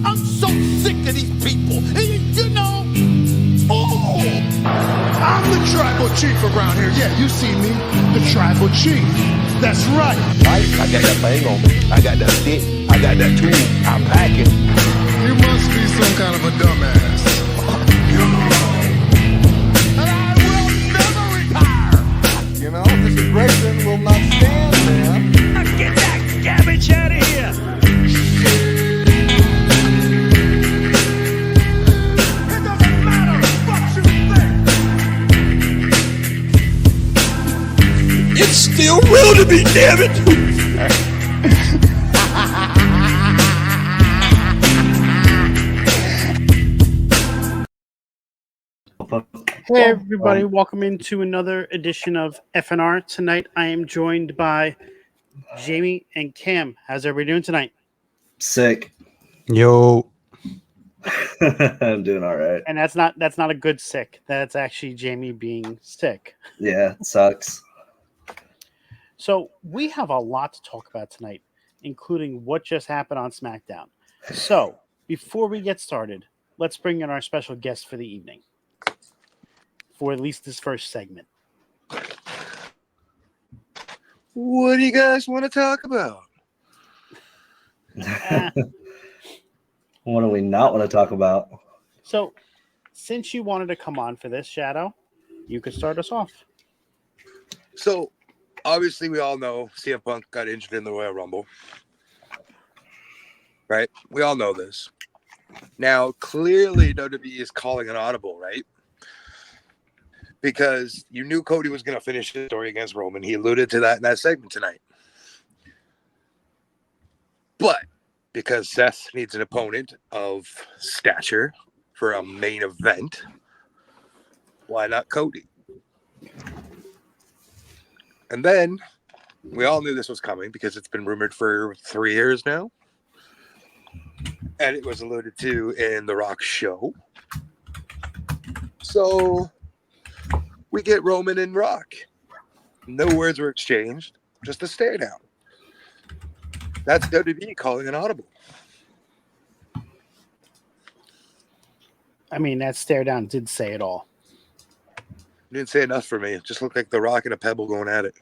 I'm so sick of these people. You know, oh, I'm the tribal chief around here. Yeah, you see me, the tribal chief. That's right. I got that thing on me. I got that stick. I got that tool. I'm packing. You must be some kind of a dumbass. And I will never retire. You know, this aggression will not stand, man. Get that garbage out of here! It doesn't matter what you think. It's still real to me, damn it! Hey everybody, welcome into another edition of FNR. Tonight I am joined by Jamey and Cam. How's everybody doing tonight? Sick. Yo. I'm doing all right. And that's not a good sick. That's actually Jamey being sick. Yeah, it sucks. So we have a lot to talk about tonight, including what just happened on Smackdown. So before we get started, let's bring in our special guest for the evening. For at least this first segment. What do you guys want to talk about? What do we not want to talk about? So, since you wanted to come on for this, Shadow, you could start us off. So, obviously, we all know CM Punk got injured in the Royal Rumble. Right? We all know this. Now, clearly, WWE is calling an audible, right? Because you knew Cody was going to finish his story against Roman. He alluded to that in that segment tonight. But because Seth needs an opponent of stature for a main event, why not Cody? And then we all knew this was coming because it's been rumored for 3 years now. And it was alluded to in The Rock show. So we get Roman and Rock. No words were exchanged, just a stare down. That's WWE calling an audible. I mean, that stare down did say it all. Didn't say enough for me. It just looked like The Rock and a Pebble going at it.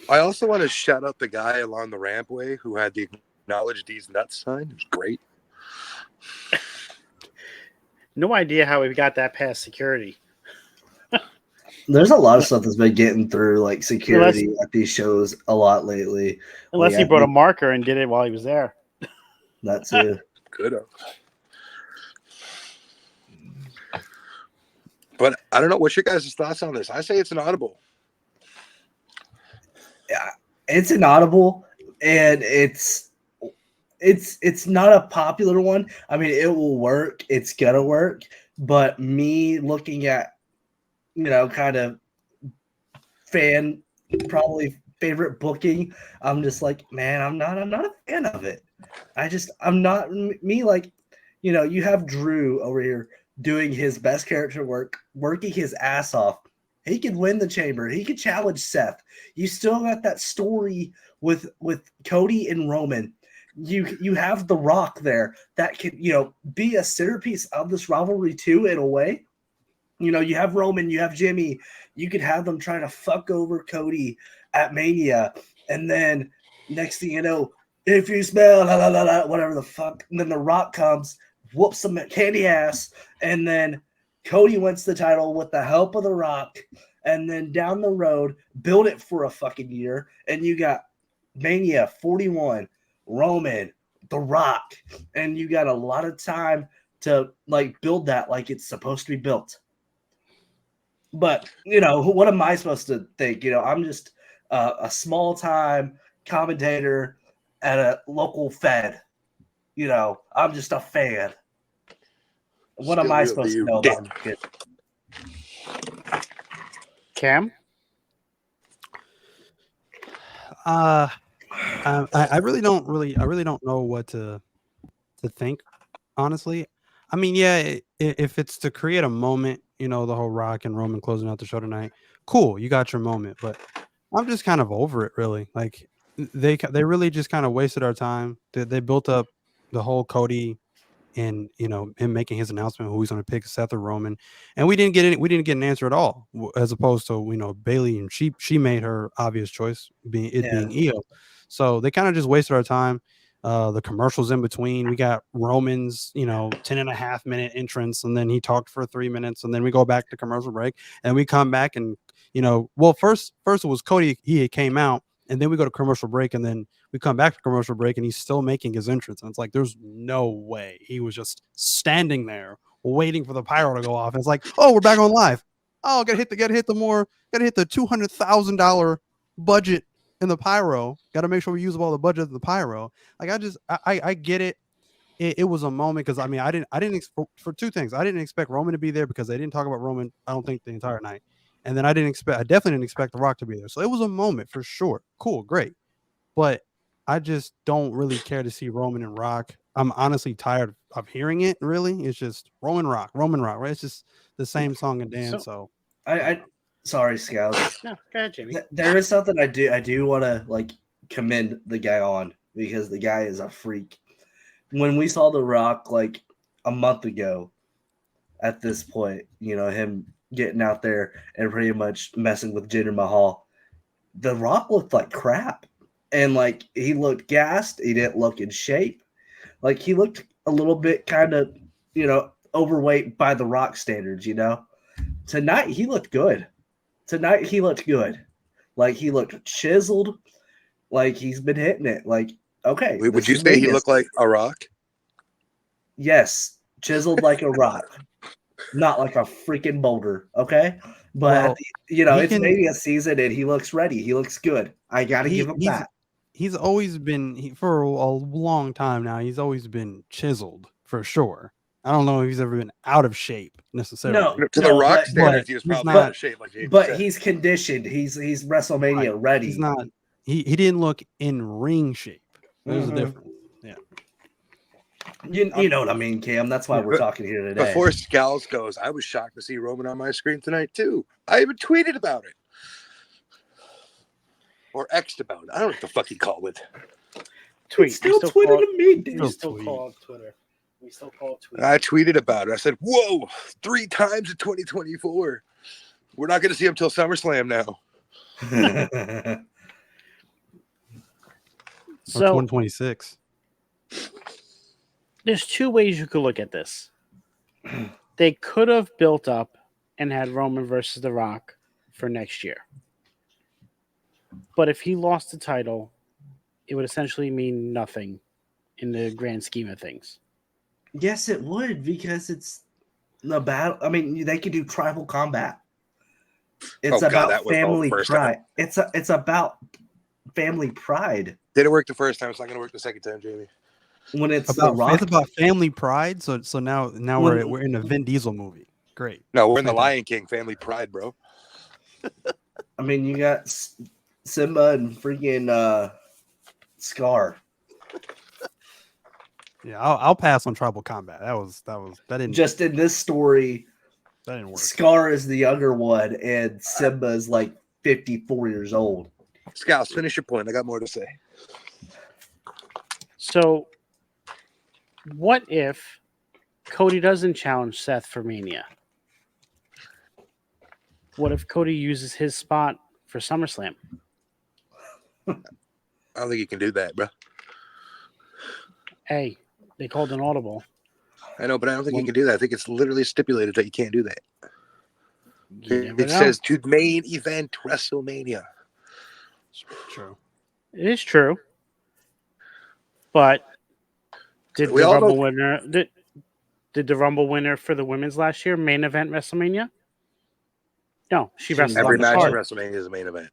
I also want to shout out the guy along the rampway who had the acknowledge these nuts sign. It was great. No idea how we got that past security. There's a lot of stuff that's been getting through like security at these shows a lot lately. Unless he brought a marker and did it while he was there. That's it. Good. But I don't know. What's your guys' thoughts on this? I say it's an audible. Yeah, it's an audible, and it's not a popular one. I mean, it will work. It's gonna work. But me looking at, kind of probably favorite booking, I'm just like, man, I'm not a fan of it. I'm not me. Like, you have Drew over here doing his best character work, working his ass off. He could win the chamber. He could challenge Seth. You still got that story with Cody and Roman. You have The Rock there that can, be a centerpiece of this rivalry too, in a way. You have Roman, you have Jimmy. You could have them trying to fuck over Cody at Mania. And then next thing you know, if you smell, whatever the fuck. And then The Rock comes, whoops some candy ass. And then Cody wins the title with the help of The Rock. And then down the road, build it for a fucking year. And you got Mania 41. Roman, The Rock, and you got a lot of time to build that like it's supposed to be built. But what am I supposed to think? I'm just a small time commentator at a local Fed. I'm just a fan. What am I supposed to know about it? Cam? I really don't know what to think, honestly. I mean, yeah, if it's to create a moment, the whole Rock and Roman closing out the show tonight, cool, you got your moment. But I'm just kind of over it, really. Like they really just kind of wasted our time. They built up the whole Cody and him making his announcement who he's going to pick, Seth or Roman, and we didn't get an answer at all. As opposed to Bailey, and she made her obvious choice, being Io. So they kind of just wasted our time. The commercials in between, we got Roman's 10.5-minute entrance, and then he talked for 3 minutes, and then we go back to commercial break, and we come back, and first it was Cody. He came out, and then we go to commercial break, and then we come back to commercial break, and he's still making his entrance. And it's like, there's no way he was just standing there waiting for the pyro to go off. And it's like, oh, we're back on live. Oh, gotta hit the $200,000 budget in the pyro. Got to make sure we use up all the budget of the pyro. Like, I get it. It was a moment because I didn't for two things. I didn't expect Roman to be there because they didn't talk about Roman, I don't think, the entire night. And then I definitely didn't expect The Rock to be there. So it was a moment for sure. Cool, great. But I just don't really care to see Roman and Rock. I'm honestly tired of hearing it. Really, it's just Roman Rock, right? It's just the same song and dance. So I sorry, Scalz. No, go ahead, Jamie. There is something I do want to commend the guy on, because the guy is a freak. When we saw The Rock a month ago, at this point, him getting out there and pretty much messing with Jinder Mahal, The Rock looked like crap. And he looked gassed. He didn't look in shape. He looked a little bit kind of, overweight by The Rock standards, Tonight he looked good. He looked chiseled. He's been hitting it. Okay. Wait, would you say he looked like a rock? Yes. Chiseled like a rock. Not like a freaking boulder. Okay. But it's Mania season and he looks ready. He looks good. I gotta give him that. He's always been, for a long time now, he's always been chiseled for sure. I don't know if he's ever been out of shape necessarily. No, to The Rock standards, he was probably out of shape, like Jamie said. He's conditioned. He's WrestleMania ready. He's not. He didn't look in ring shape. There's a difference. Yeah. You know what I mean, Cam. That's why we're talking here today. Before Scalz goes, I was shocked to see Roman on my screen tonight too. I even tweeted about it. Or X'd about it. I don't know what the fuck he called it. Tweet. Still Twitter to me, dude. We still call it Twitter. We still call it Twitter. I tweeted about it. I said, whoa, 3 times in 2024. We're not going to see him till SummerSlam now. So 2026. There's 2 ways you could look at this. They could have built up and had Roman versus The Rock for next year. But if he lost the title, it would essentially mean nothing in the grand scheme of things. Yes, it would, because it's the battle. I mean, they could do tribal combat. It's about family pride. It's about family pride. Didn't work the first time. It's not going to work the second time, Jamie. When it's about family pride. So now we're in a Vin Diesel movie. Great. No, we're in the Lion King family pride, bro. I mean, you got Simba and freaking Scar. Yeah, I'll pass on tribal combat. That didn't just in this story. That didn't work. Scar is the younger one, and Simba is 54 years old. Scalz, finish your point. I got more to say. So, what if Cody doesn't challenge Seth for Mania? What if Cody uses his spot for SummerSlam? I don't think you can do that, bro. Hey, they called an audible. I know, but I don't think you can do that. I think it's literally stipulated that you can't do that. It says to main event WrestleMania. True. It is true. But did the Rumble winner did the Rumble winner for the women's last year main event WrestleMania? No, she wrestled every on the match card. at WrestleMania is a main event.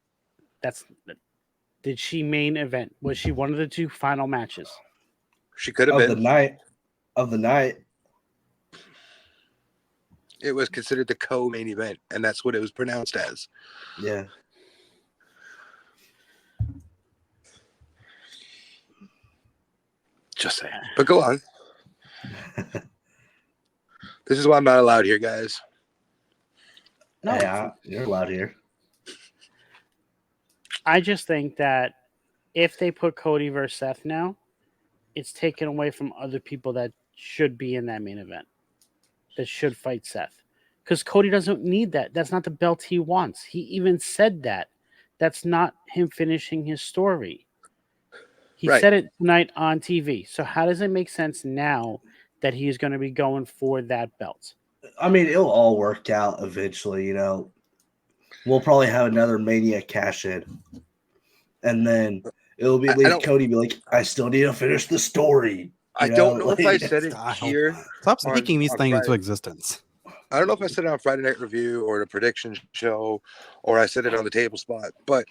Did she main event? Was she one of the 2 final matches? She could have been of the night. It was considered the co-main event, and that's what it was pronounced as. Yeah. Just saying. But go on. This is why I'm not allowed here, guys. No, yeah, you're allowed here. I just think that if they put Cody versus Seth now, it's taken away from other people that should be in that main event, that should fight Seth. Because Cody doesn't need that. That's not the belt he wants. He even said that. That's not him finishing his story. He Right. said it tonight on TV. So how does it make sense now that he's going to be going for that belt? I mean, it'll all work out eventually. You know, we'll probably have another Mania cash in, and then it'll be like Cody be like, "I still need to finish the story." I don't know if I said it I hope here. not. Stop on- speaking these on things into Friday. existence. I don't know if I said it on Friday Night Review or the prediction show, or I said it on the table spot, but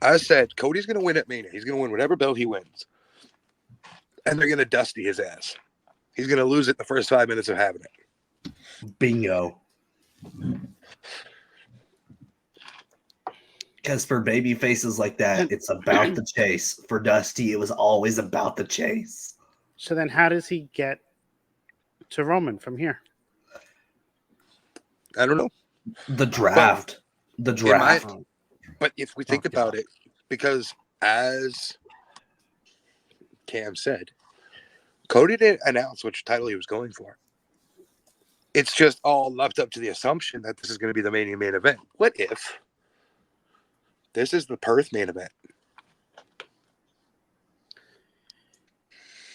I said Cody's going to win at Mania. He's going to win whatever belt he wins, and they're going to dusty his ass. He's going to lose it the first 5 minutes of having it. Bingo. Because for baby faces like that, it's about the chase. For Dusty, it was always about the chase. So then how does he get to Roman from here? I don't know. The draft. But if we think about it, because as Cam said, Cody didn't announce which title he was going for. It's just all left up to the assumption that this is going to be the Mania main event. What if this is the Perth main event?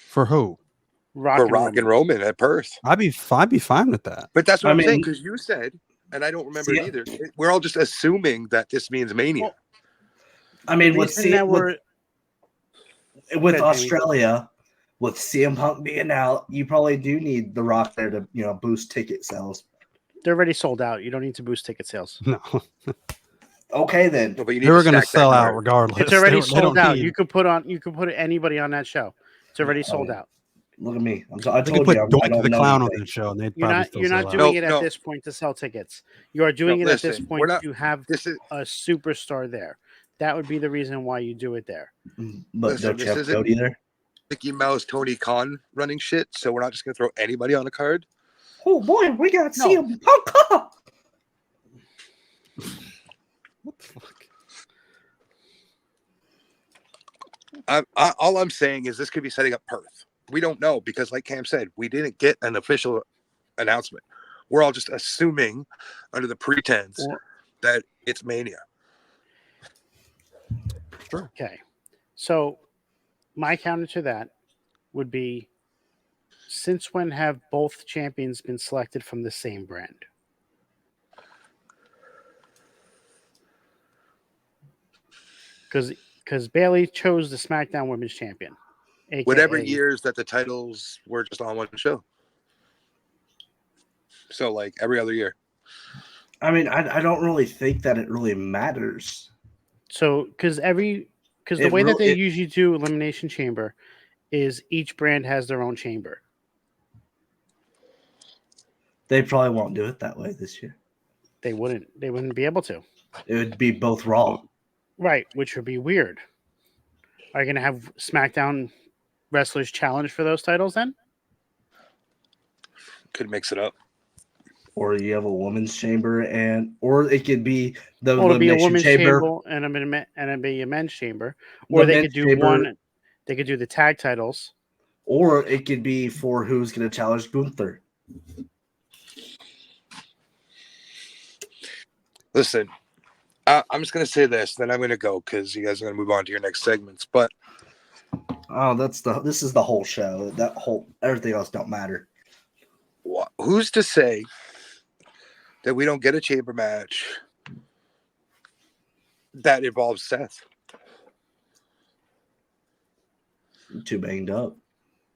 For who? For Rock and Roman at Perth. I'd be fine with that. But that's what I'm saying, because you said, and I don't remember it either, we're all just assuming that this means Mania. Well, I mean, with Australia, with CM Punk being out, you probably do need The Rock there to, you know, boost ticket sales. They're already sold out. You don't need to boost ticket sales. No. Okay, then. No, but you they were going to sell out regardless. It's already sold out. You could put anybody on that show. It's already sold out. Look at me. I told you. I don't the Clown on that show, and they'd you're not doing it at this point to sell tickets. You are doing it at this point to have a superstar there. That would be the reason why you do it there. But don't you have Cody there? Mickey Mouse, Tony Khan running shit, so we're not just going to throw anybody on the card. Oh boy, we got CM Punk. What the fuck? All I'm saying is this could be setting up Perth. We don't know because, like Cam said, we didn't get an official announcement. We're all just assuming under the pretense that it's Mania. Sure. Okay. So my counter to that would be, since when have both champions been selected from the same brand? Because Bayley chose the SmackDown Women's Champion. AKA, whatever years that the titles were just on one show. So, like, every other year. I mean, I don't really think that it really matters. So, because the way that they usually do Elimination Chamber is each brand has their own chamber. They probably won't do it that way this year. They wouldn't be able to. It would be both Raw. Right, which would be weird. Are you going to have SmackDown wrestlers challenge for those titles then? Could mix it up. Or you have a women's chamber, or it could be the it'll be a women's chamber and a men's chamber. Or they could do one. They could do the tag titles. Or it could be for who's going to challenge Gunther. Listen, I'm just going to say this, then I'm going to go because you guys are going to move on to your next segments. But this is the whole show. Everything else don't matter. Who's to say that we don't get a chamber match that involves Seth? Too banged up.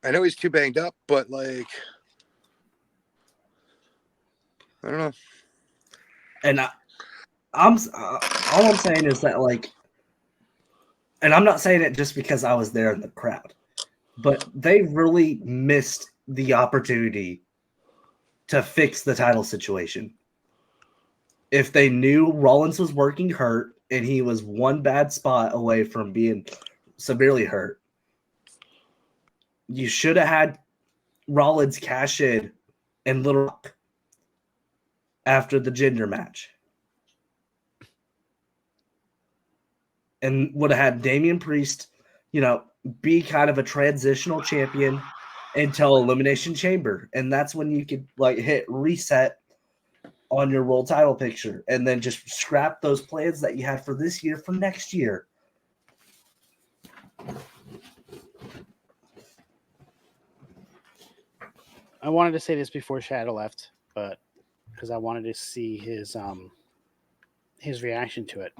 I know he's too banged up, but like, I don't know. And all I'm saying is that, like, and I'm not saying it just because I was there in the crowd, but they really missed the opportunity to fix the title situation. If they knew Rollins was working hurt and he was one bad spot away from being severely hurt, you should have had Rollins cash in Little Rock after the gender match. and would have had Damian Priest, be kind of a transitional champion until Elimination Chamber. And that's when you could hit reset on your world title picture and then just scrap those plans that you had for this year for next year. I wanted to say this before Shadow left, but because I wanted to see his reaction to it.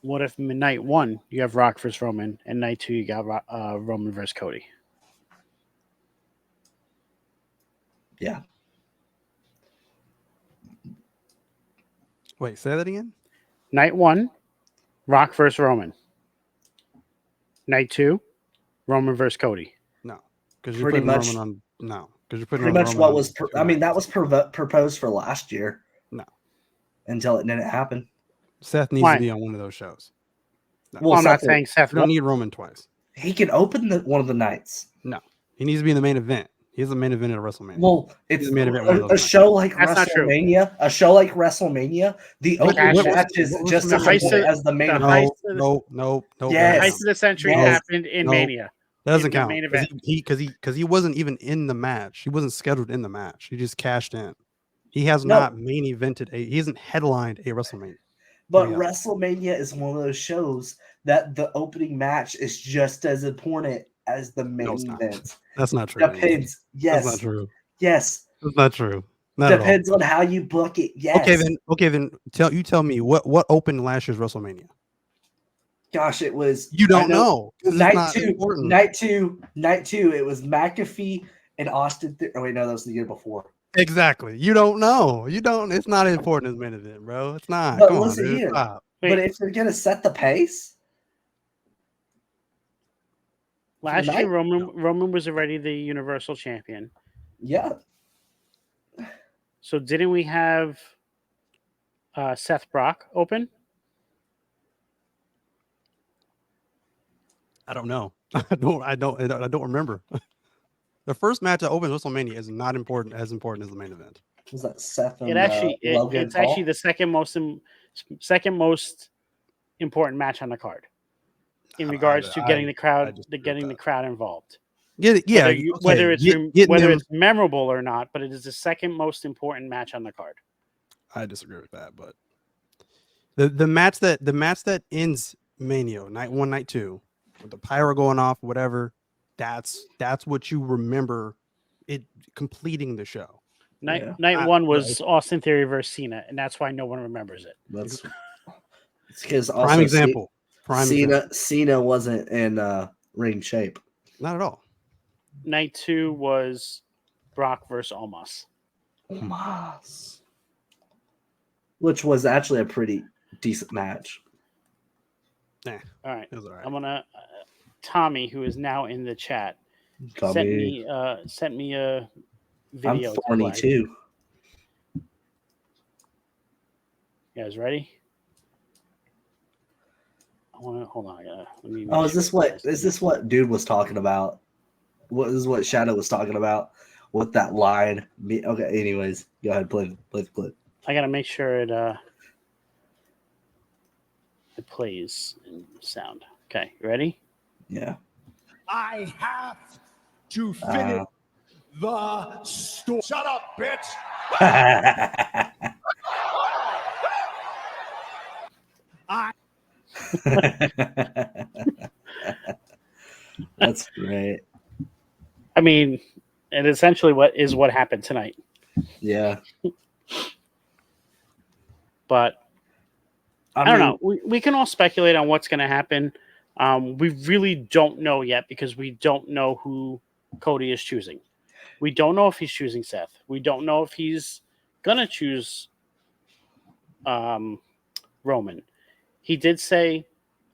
What if night 1 you have Rock versus Roman, and night 2 you got Roman versus Cody? Yeah. Wait, say that again? Night 1, Rock versus Roman. Night 2, Roman versus Cody. No, because you're Pretty putting much- Roman on. No, because you're putting Pretty on much Roman what on was, two that nights. was proposed for last year. No. Until it didn't happen. Seth needs Why? to be on one of those shows. No. Well, I'm not saying Seth You don't won't. need Roman twice. He can open one of the nights. No, he needs to be in the main event. He's the main event at WrestleMania. Well, it's the main event one of a those show like That's not true. WrestleMania. A show like WrestleMania, the What- opening what- match is what was just the as heist important of- as the main the event. heist- No. Yes. Heist of the Century Yes. happened in No. Mania. That doesn't in the count. main Because event. he wasn't even in the match. He wasn't scheduled in the match. He just cashed in. He has No. not main evented he hasn't headlined a WrestleMania. But Yeah. WrestleMania is one of those shows that the opening match is just as important as the main it's not. event. That's not true. Depends. Yes. That's not true. Yes. That's not true. Not at all. Depends on how you book it. Yes. Okay, then tell me what opened last year's WrestleMania. Gosh, it was. You I don't know. 'Cause it's Night not two. important. Night two. It was McAfee and Austin. Oh wait, no, that was the year before. Exactly. You don't know. You don't. It's not important as main event, bro. It's not. But Come on, listen dude. here. Stop. Wait. But if you're gonna set the pace, Last Night- year, Roman was already the Universal Champion. yeah, So didn't we have Seth Brock open? I don't know. I don't remember. The first match that opens WrestleMania is not as important as the main event. was that Seth and It's Logan actually the second most important match on the card in regards to getting the crowd involved. Yeah. Whether getting it's memorable or not, but it is the second most important match on the card. I disagree with that, but the match that ends Mania night 1, night 2, with the pyro going off, whatever. That's what you remember it completing the show. Night Yeah. 1 was Austin Theory versus Cena, and that's why no one remembers it. That's it's because Prime example. Cena wasn't in ring shape. Not at all. Night 2 was Brock versus Omos. Which was actually a pretty decent match. All right, It was all right. I'm gonna Tommy, who is now in the chat, sent me a I'm video. to thorny play. too. You guys ready? Hold on. Let me. Oh, make sure is this what dude was talking about? What is what Shadow was talking about with that line? Okay, anyways, go ahead, play the clip. I gotta make sure it plays in sound. Okay, you ready? Yeah. I have to finish the story. Shut up, bitch. That's great. I mean, and essentially what happened tonight. Yeah. But I don't know. We can all speculate on what's going to happen. We really don't know yet because we don't know who Cody is choosing. We don't know if he's choosing Seth. We don't know if he's going to choose Roman. He did say,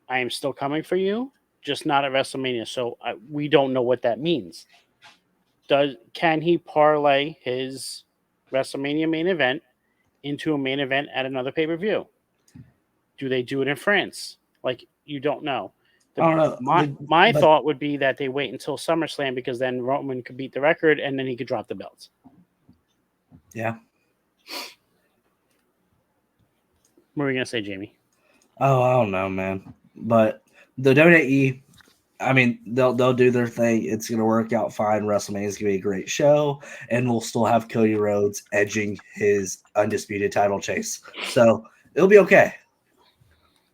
I am still coming for you, just not at WrestleMania. So we don't know what that means. Can he parlay his WrestleMania main event into a main event at another pay-per-view? Do they do it in France? Like, you don't know. I don't know. My thought would be that they wait until SummerSlam because then Roman could beat the record and then he could drop the belts. Yeah. What were you going to say, Jamie? Oh, I don't know, man. But the WWE, I mean, they'll do their thing. It's gonna work out fine. WrestleMania is gonna be a great show, and we'll still have Cody Rhodes edging his undisputed title chase. So it'll be okay.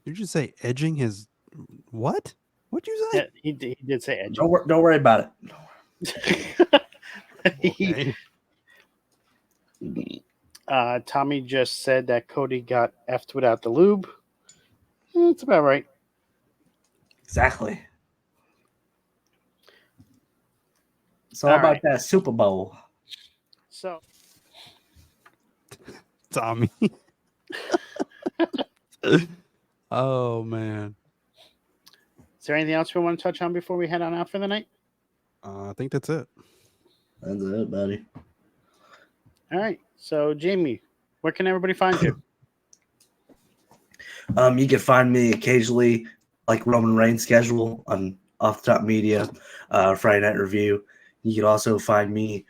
Did you say edging his what? What'd you say? Yeah, he did say edge. Don't worry about it. Okay. Tommy just said that Cody got effed without the lube. It's about right. Exactly. It's all All about right. that Super Bowl. So Tommy. Oh man. is there anything else we want to touch on before we head on out for the night? I think that's it. That's it, buddy. All right. So Jamey, where can everybody find you? You can find me occasionally, like Roman Reigns' schedule on Off the Top Media, Friday Night Review. You can also find me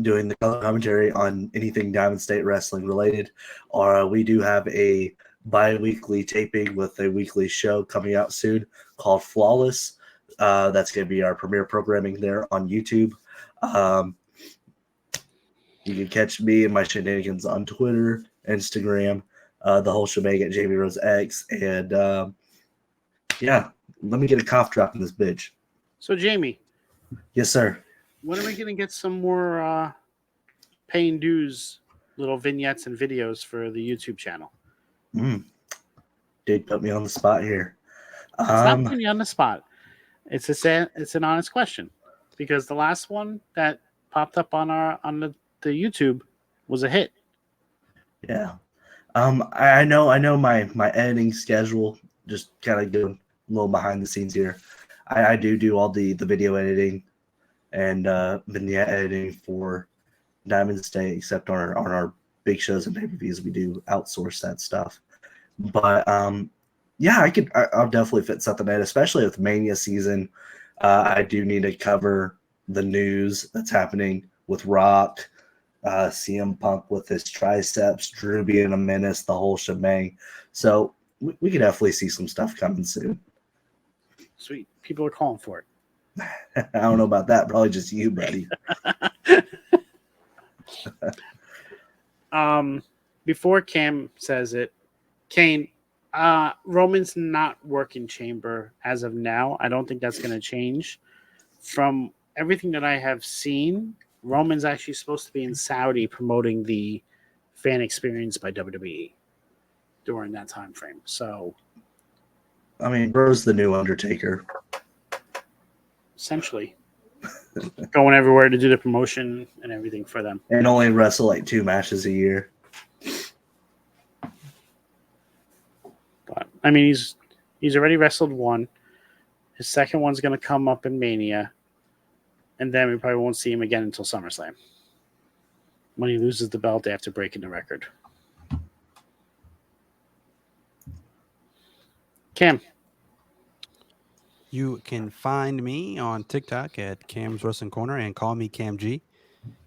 doing the color commentary on anything Diamond State Wrestling related. Or we do have a bi-weekly taping with a weekly show coming out soon called Flawless. That's going to be our premiere programming there on YouTube. You can catch me and my shenanigans on Twitter, Instagram, the whole shebang at Jamie Rose X. And yeah, let me get a cough drop in this bitch. So Jamey, Yes, sir. when are we going to get some more paying dues, little vignettes and videos for the YouTube channel? Dude, put me on the spot here. It's not putting you on the spot. It's an honest question, because the last one that popped up on the YouTube was a hit. Yeah. I know my editing schedule, just kind of doing a little behind the scenes here. I do all the video editing and vignette editing for Diamond State, except on our big shows and pay-per-views, we do outsource that stuff. But yeah, I'll definitely fit something in, especially with Mania season. I do need to cover the news that's happening with Rock, CM Punk with his triceps, Drew being a menace, the whole shebang. So we could definitely see some stuff coming soon. Sweet. People are calling for it. I don't know about that. Probably just you, buddy. Before Cam says it, Kane, Roman's not working Chamber as of now. I don't think that's going to change. From everything that I have seen, Roman's actually supposed to be in Saudi promoting the fan experience by WWE during that time frame. So, I mean, bro's the new Undertaker. essentially, going everywhere to do the promotion and everything for them. And only wrestle like 2 matches a year. But I mean, he's already wrestled one. His second one's going to come up in Mania, and then we probably won't see him again until SummerSlam, when he loses the belt after breaking the record. Cam. You can find me on TikTok at Cam's Wrestling Corner and call me Cam G.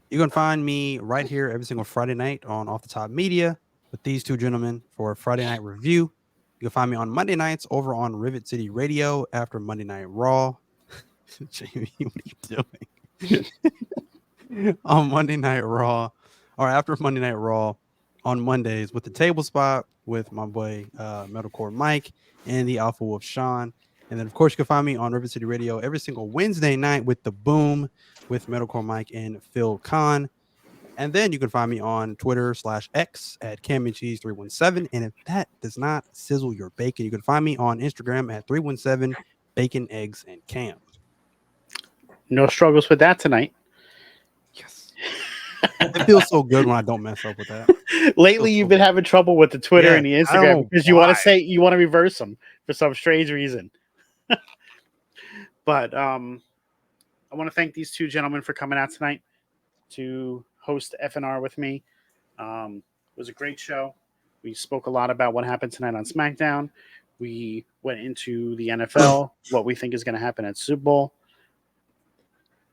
You can find me right here every single Friday night on Off the Top Media with these two gentlemen for a Friday night review. You can find me on Monday nights over on Rivet City Radio after Monday Night Raw. Jamie, what are you doing? On Monday Night Raw, or after Monday Night Raw on Mondays with the Table Spot with my boy Metalcore Mike and the Alpha Wolf Sean. And then, of course, you can find me on River City Radio every single Wednesday night with The Boom with Metalcore Mike and Phil Khan. And then you can find me on Twitter/X at CamandCheese317. And if that does not sizzle your bacon, you can find me on Instagram at 317 Bacon, Eggs, and Cam. No struggles with that tonight. Yes. It feels so good when I don't mess up with that. Lately, you've been having trouble with the Twitter and the I don't Instagram know because you want why. to reverse them for some strange reason. But I want to thank these two gentlemen for coming out tonight to host FNR with me. It was a great show. We spoke a lot about what happened tonight on SmackDown. We went into the NFL, what we think is going to happen at Super Bowl.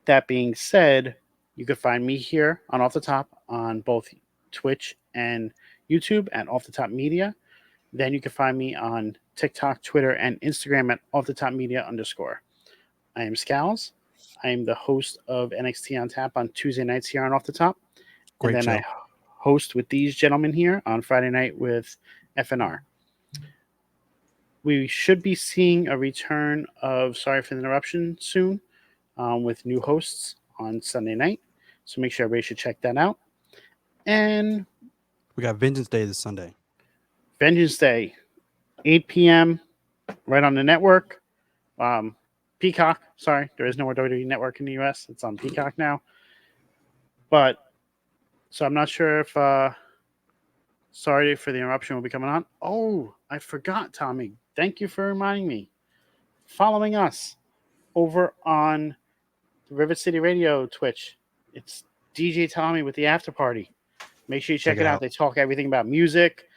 That being said, you can find me here on Off the Top on both Twitch and YouTube at Off the Top Media. Then you can find me on TikTok, Twitter, and Instagram at @offtetopmedia_. I am Scalz. I am the host of NXT on Tap on Tuesday nights here on Off the Top. Great and then show. I host with these gentlemen here on Friday night with FNR. We should be seeing a return of Sorry for the Interruption soon with new hosts on Sunday night. So make sure everybody should check that out. And We got Vengeance Day this Sunday. Vengeance Day, 8 p.m. right on the network. Peacock. Sorry, there is no more WWE Network in the U.S. It's on Peacock now. But so I'm not sure if Sorry for the Interruption will be coming on. Oh, I forgot, Tommy. Thank you for reminding me. Following us over on the Rivet City Radio Twitch, it's DJ Tommy with the After Party. Make sure you check it out. They talk everything about music,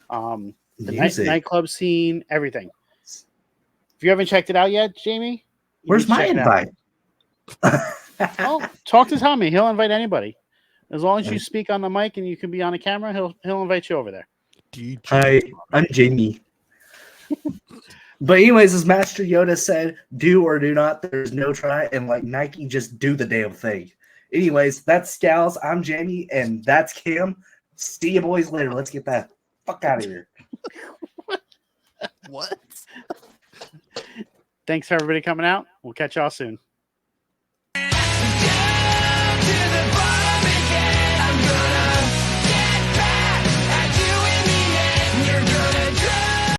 the nightclub scene, everything. If you haven't checked it out yet, Jamie, where's my invite? Oh, talk to Tommy. He'll invite anybody. As long as you speak on the mic and you can be on the camera, he'll invite you over there. Hi, I'm Jamie. But anyways, as Master Yoda said, do or do not, there's no try, and like Nike, just do the damn thing. Anyways, that's Scalz, I'm Jamie, and that's Cam. See you boys later. Let's get that fuck out of here. What? Thanks for everybody coming out. We'll catch y'all soon.